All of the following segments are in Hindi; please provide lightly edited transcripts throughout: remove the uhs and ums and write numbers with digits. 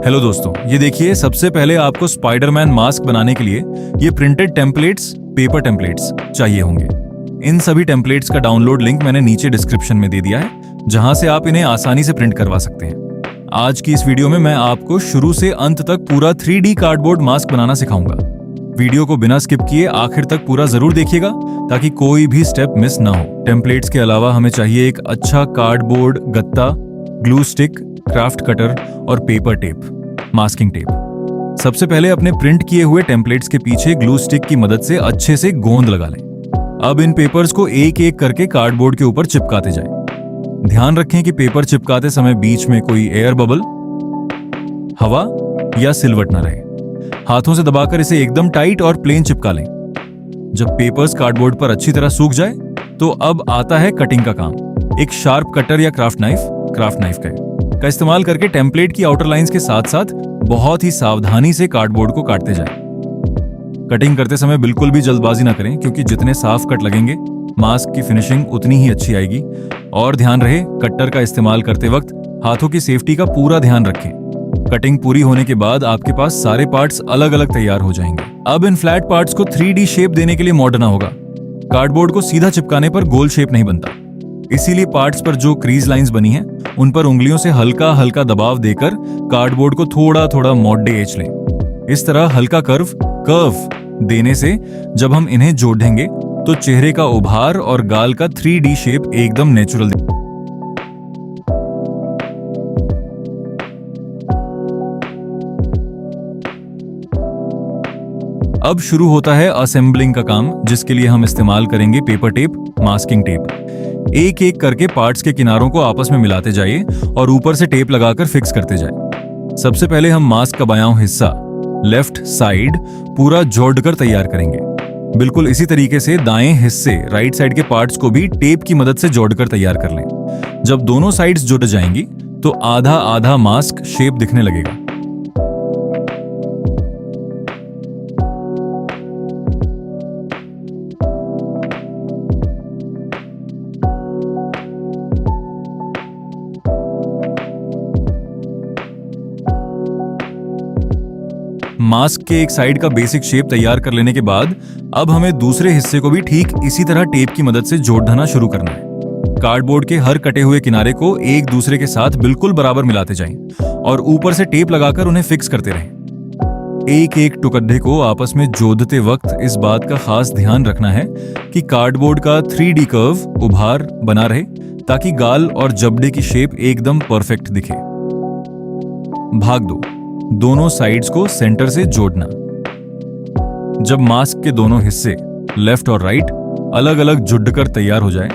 हेलो दोस्तों, ये देखिए सबसे पहले आपको स्पाइडरमैन मास्क बनाने के लिए ये प्रिंटेड टेम्पलेट्स, पेपर टेम्पलेट्स चाहिए होंगे। इन सभी टेम्पलेट्स का डाउनलोड लिंक मैंने नीचे डिस्क्रिप्शन में दे दिया है, जहां से आप इन्हें आसानी से प्रिंट करवा सकते हैं। आज की इस वीडियो में मैं आपको शुरू से अंत तक पूरा 3D कार्डबोर्ड मास्क बनाना सिखाऊंगा। वीडियो को बिना स्किप किए आखिर तक पूरा जरूर देखिएगा ताकि कोई भी स्टेप मिस ना हो। टेम्पलेट्स के अलावा हमें चाहिए एक अच्छा कार्डबोर्ड गत्ता, ग्लू स्टिक, क्राफ्ट कटर और पेपर टेप, मास्किंग टेप। सबसे पहले अपने प्रिंट किए हुए टेम्पलेट्स के पीछे ग्लू स्टिक की मदद से अच्छे से गोंद लगा लें। अब इन पेपर्स को एक एक करके कार्डबोर्ड के ऊपर चिपकाते जाएं। ध्यान रखें कि पेपर चिपकाते समय बीच में कोई एयर बबल, हवा या सिलवट न रहे। हाथों से दबाकर इसे एकदम टाइट और प्लेन चिपका लें। जब पेपर्स कार्डबोर्ड पर अच्छी तरह सूख जाए तो अब आता है कटिंग का काम। एक शार्प कटर या क्राफ्ट नाइफ का इस्तेमाल करके टेम्पलेट की आउटर लाइंस के साथ साथ बहुत ही सावधानी से कार्डबोर्ड को काटते जाएं। कटिंग करते समय बिल्कुल भी जल्दबाजी ना करें, क्योंकि जितने साफ कट लगेंगे मास्क की फिनिशिंग उतनी ही अच्छी आएगी। और ध्यान रहे, कटर का इस्तेमाल करते वक्त हाथों की सेफ्टी का पूरा ध्यान रखें। कटिंग पूरी होने के बाद आपके पास सारे पार्ट्स अलग अलग तैयार हो जाएंगे। अब इन फ्लैट पार्ट्स को 3D शेप देने के लिए मॉडर्न होगा। कार्डबोर्ड को सीधा चिपकाने पर गोल शेप नहीं बनता, इसीलिए पार्ट्स पर जो क्रीज लाइंस बनी हैं, उन पर उंगलियों से हल्का हल्का दबाव देकर कार्डबोर्ड को थोड़ा थोड़ा मोड़े एच लें। इस तरह हल्का कर्व देने से जब हम इन्हें जोड़ेंगे तो चेहरे का उभार और गाल का 3D शेप एकदम नेचुरल दिखेगा। अब शुरू होता है असेंबलिंग का काम, जिसके लिए हम इस्तेमाल करेंगे पेपर टेप, मास्किंग टेप। एक एक करके पार्ट्स के किनारों को आपस में मिलाते जाइए और ऊपर से टेप लगाकर फिक्स करते जाए। सबसे पहले हम मास्क का बायां हिस्सा, लेफ्ट साइड, पूरा जोड़कर तैयार करेंगे। बिल्कुल इसी तरीके से दाएं हिस्से, राइट साइड के पार्ट्स को भी टेप की मदद से जोड़कर तैयार कर लें। जब दोनों साइड्स जुड़ जाएंगी तो आधा आधा मास्क शेप दिखने लगेगा। मास्क के एक साइड का बेसिक शेप तैयार कर लेने के बाद अब हमें दूसरे हिस्से को भी ठीक इसी तरह टेप की मदद से जोड़ना शुरू करना है। कार्डबोर्ड के हर कटे हुए किनारे को एक दूसरे के साथ बिल्कुल बराबर मिलाते जाएं और ऊपर से टेप लगाकर उन्हें फिक्स करते रहें। एक एक टुकड़े को आपस में जोड़ते वक्त इस बात का खास ध्यान रखना है कि कार्डबोर्ड का 3D कर्व, उभार बना रहे, ताकि गाल और जबड़े की शेप एकदम परफेक्ट दिखे। भाग 2, दोनों साइड्स को सेंटर से जोड़ना। जब मास्क के दोनों हिस्से, लेफ्ट और राइट, अलग अलग जुड़कर तैयार हो जाए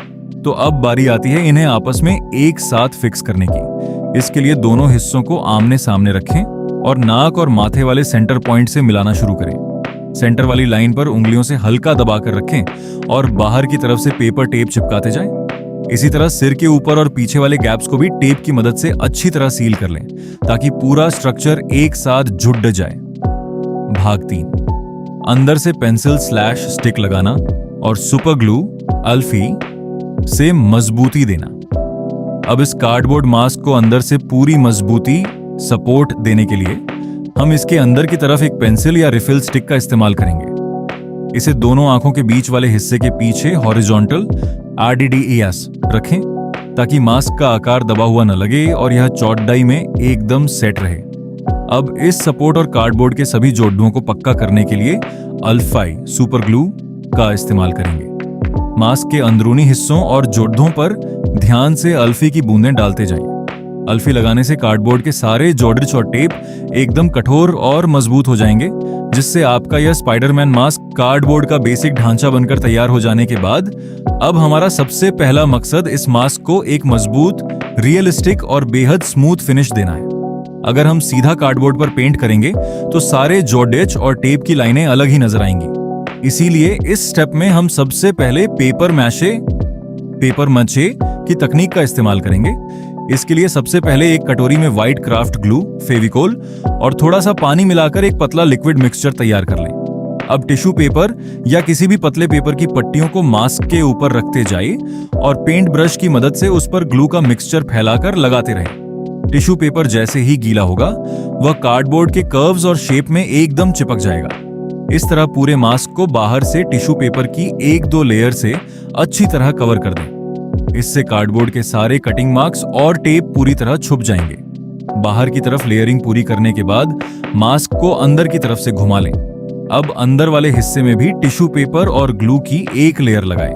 तो अब बारी आती है इन्हें आपस में एक साथ फिक्स करने की। इसके लिए दोनों हिस्सों को आमने सामने रखें और नाक और माथे वाले सेंटर पॉइंट से मिलाना शुरू करें। सेंटर वाली लाइन पर उंगलियों से हल्का दबाकर रखें और बाहर की तरफ से पेपर टेप चिपकाते जाएं। इसी तरह सिर के ऊपर और पीछे वाले गैप्स को भी टेप की मदद से अच्छी तरह सील कर लें, ताकि पूरा स्ट्रक्चर एक साथ जुड़ जाए। भाग 3, अंदर से पेंसिल स्लैश स्टिक लगाना और सुपर ग्लू, अल्फी से मजबूती देना। अब इस कार्डबोर्ड मास्क को अंदर से पूरी मजबूती सपोर्ट देने के लिए हम इसके अंदर की तरफ एक पेंसिल या रिफिल स्टिक का इस्तेमाल करेंगे। इसे दोनों आंखों के बीच वाले हिस्से के पीछे हॉरिजॉन्टल RDDES रखें, ताकि मास्क का आकार दबा हुआ न लगे और यह चौड़ाई में एकदम सेट रहे। अब इस सपोर्ट और कार्डबोर्ड के सभी जोड़ों को पक्का करने के लिए अल्फाई सुपर ग्लू का इस्तेमाल करेंगे। मास्क के अंदरूनी हिस्सों और जोड़ों पर ध्यान से अल्फी की बूंदें डालते जाएं। अल्फी लगाने से कार्डबोर्ड के सारे जोड़े और टेप एकदम कठोर और मजबूत हो जाएंगे, जिससे आपका यह स्पाइडरमैन मास्क कार्डबोर्ड का बेसिक ढांचा बनकर तैयार हो जाने के बाद अब हमारा सबसे पहला मकसद इस मास्क को एक मजबूत, रियलिस्टिक और बेहद स्मूथ फिनिश देना है। अगर हम सीधा कार्डबोर्ड पर पेंट करेंगे तो सारे जोड़ेच और टेप की लाइनें अलग ही नजर आएंगी। इसीलिए इस स्टेप में हम सबसे पहले पेपर मचे की तकनीक का इस्तेमाल करेंगे। इसके लिए सबसे पहले एक कटोरी में व्हाइट क्राफ्ट ग्लू, फेविकोल और थोड़ा सा पानी मिलाकर एक पतला लिक्विड मिक्सचर तैयार कर लें। अब टिश्यू पेपर या किसी भी पतले पेपर की पट्टियों को मास्क के ऊपर रखते जाइए और पेंट ब्रश की मदद से उस पर ग्लू का मिक्सचर फैलाकर लगाते रहें। टिश्यू पेपर जैसे ही गीला होगा वह कार्डबोर्ड के कर्व्स और शेप में एकदम चिपक जाएगा। इस तरह पूरे मास्क को बाहर से टिश्यू पेपर की 1-2 लेयर से अच्छी तरह कवर कर दें। इससे कार्डबोर्ड के सारे कटिंग मार्क्स और टेप पूरी तरह छुप जाएंगे। बाहर की तरफ लेयरिंग पूरी करने के बाद मास्क को अंदर की तरफ से घुमा लें। अब अंदर वाले हिस्से में भी टिश्यू पेपर और ग्लू की एक लेयर लगाएं।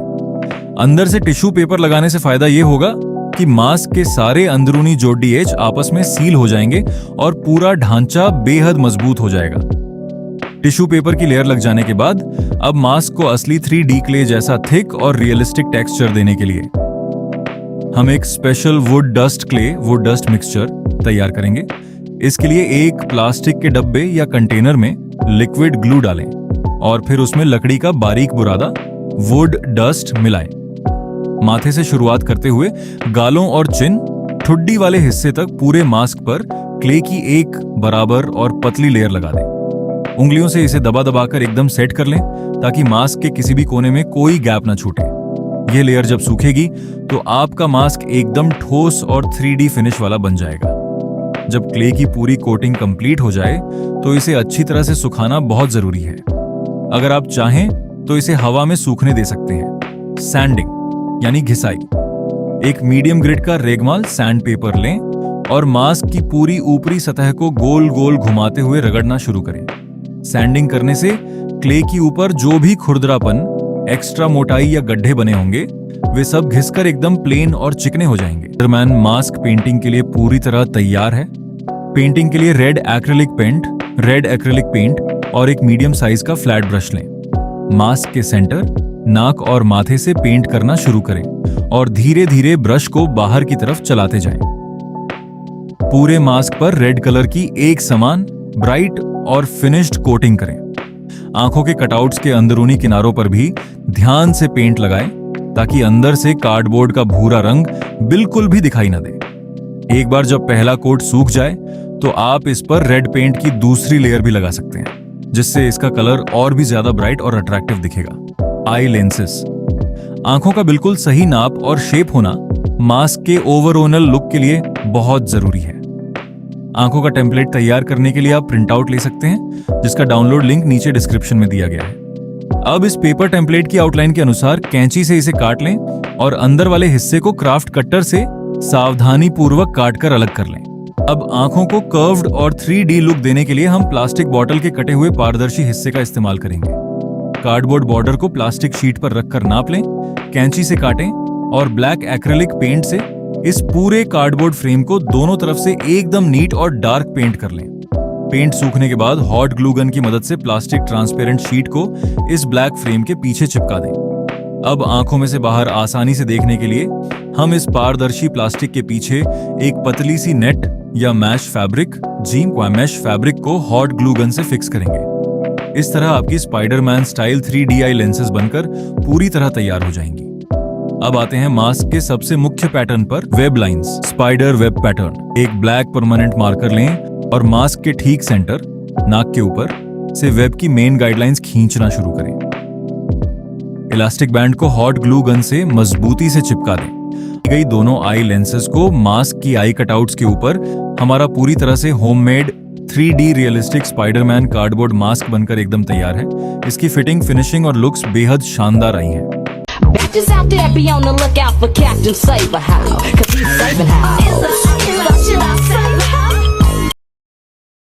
अंदर से टिश्यू पेपर लगाने से फायदा यह होगा कि मास्क के सारे अंदरूनी जोड़ी एज आपस में सील हो जाएंगे और पूरा ढांचा बेहद मजबूत हो जाएगा। टिश्यू पेपर की लेयर लग जाने के बाद अब मास्क को असली 3D क्ले जैसा थिक और रियलिस्टिक टेक्सचर देने के लिए हम एक स्पेशल वुड डस्ट मिक्सचर तैयार करेंगे। इसके लिए एक प्लास्टिक के डब्बे या कंटेनर में लिक्विड ग्लू डालें और फिर उसमें लकड़ी का बारीक बुरादा वुड डस्ट मिलाएं। माथे से शुरुआत करते हुए गालों और चिन ठुड्डी वाले हिस्से तक पूरे मास्क पर क्ले की एक बराबर और पतली लेयर लगा दें। उंगलियों से इसे दबा दबाकर एकदम सेट कर लें ताकि मास्क के किसी भी कोने में कोई गैप ना छूटे। यह लेयर जब सूखेगी तो आपका मास्क एकदम ठोस और 3D फिनिश वाला बन जाएगा। जब क्ले की पूरी कोटिंग कंप्लीट हो जाए तो इसे अच्छी तरह से सुखाना बहुत जरूरी है। अगर आप चाहें तो इसे हवा में सूखने दे सकते हैं। सैंडिंग यानी घिसाई। एक मीडियम ग्रिड का रेगमाल सैंड पेपर लें और मास्क की पूरी ऊपरी सतह को गोल गोल घुमाते हुए रगड़ना शुरू करें। सैंडिंग करने से क्ले की ऊपर जो भी खुरदरापन, एक्स्ट्रा मोटाई या गड्ढे बने होंगे वे सब घिसकर एकदम प्लेन और चिकने हो जाएंगे। स्पाइडरमैन मास्क पेंटिंग के लिए पूरी तरह तैयार है। पेंटिंग के लिए रेड एक्रिलिक पेंट और एक मीडियम साइज का फ्लैट ब्रश लें। मास्क के सेंटर, नाक और माथे से पेंट करना शुरू करें और धीरे धीरे ब्रश को बाहर की तरफ चलाते जाएं। पूरे मास्क पर रेड कलर की एक समान, ब्राइट और फिनिश्ड कोटिंग करें। आंखों के कटआउट्स के अंदरूनी किनारों पर भी ध्यान से पेंट लगाएं ताकि अंदर से कार्डबोर्ड का भूरा रंग बिल्कुल भी दिखाई न दे। एक बार जब पहला कोट सूख जाए तो आप इस पर रेड पेंट की दूसरी लेयर भी लगा सकते हैं, जिससे इसका कलर और भी ज्यादा ब्राइट और अट्रैक्टिव दिखेगा। आई लेंसेस। आंखों का बिल्कुल सही नाप और शेप होना मास्क के ओवरऑल लुक के लिए बहुत जरूरी है। आंखों का टेम्पलेट तैयार करने के लिए आप प्रिंट आउट ले सकते हैं, जिसका डाउनलोड लिंक नीचे डिस्क्रिप्शन में दिया गया है। अब इस पेपर टेम्पलेट की आउटलाइन के अनुसार कैंची से इसे काट लें और अंदर वाले हिस्से को क्राफ्ट कटर से सावधानी पूर्वक काट कर अलग कर लें। अब आंखों को कर्व्ड और 3D लुक देने के लिए हम प्लास्टिक बॉटल के कटे हुए पारदर्शी हिस्से का इस्तेमाल करेंगे। कार्डबोर्ड बॉर्डर को प्लास्टिक शीट पर रखकर नाप लें, कैंची से काटें और ब्लैक एक्रिलिक पेंट से इस पूरे कार्डबोर्ड फ्रेम को दोनों तरफ से एकदम नीट और डार्क पेंट कर लें। पेंट सूखने के बाद हॉट ग्लू गन की मदद से प्लास्टिक ट्रांसपेरेंट शीट को इस ब्लैक फ्रेम के पीछे चिपका दें। अब आंखों में से बाहर आसानी से देखने के लिए हम इस पारदर्शी प्लास्टिक के पीछे एक पतली सी नेट या मैश फैब्रिक को हॉट ग्लू गन से फिक्स करेंगे। इस तरह आपकी स्पाइडरमैन स्टाइल 3D आई लेंसेज बनकर पूरी तरह तैयार हो जाएंगी। अब आते हैं मास्क के सबसे मुख्य पैटर्न पर, web lines, spider web pattern. एक ब्लैक परमानेंट मार्कर लें और मास्क के ठीक सेंटर, नाक के ऊपर से वेब की मेन गाइडलाइंस खींचना शुरू करें। इलास्टिक बैंड को हॉट ग्लू गन से मजबूती से चिपका दें। गई दोनों आई लेंसेज को मास्क की आई कटआउट्स के ऊपर हमारा पूरी तरह से homemade 3D realistic Spiderman cardboard mask बनकर एकदम तैयार है। इसकी फिटिंग, फिनिशिंग और लुक्स बेहद शानदार आई हैं। Bitches out there be on the lookout for Captain Saberhow, 'cause he's saving how.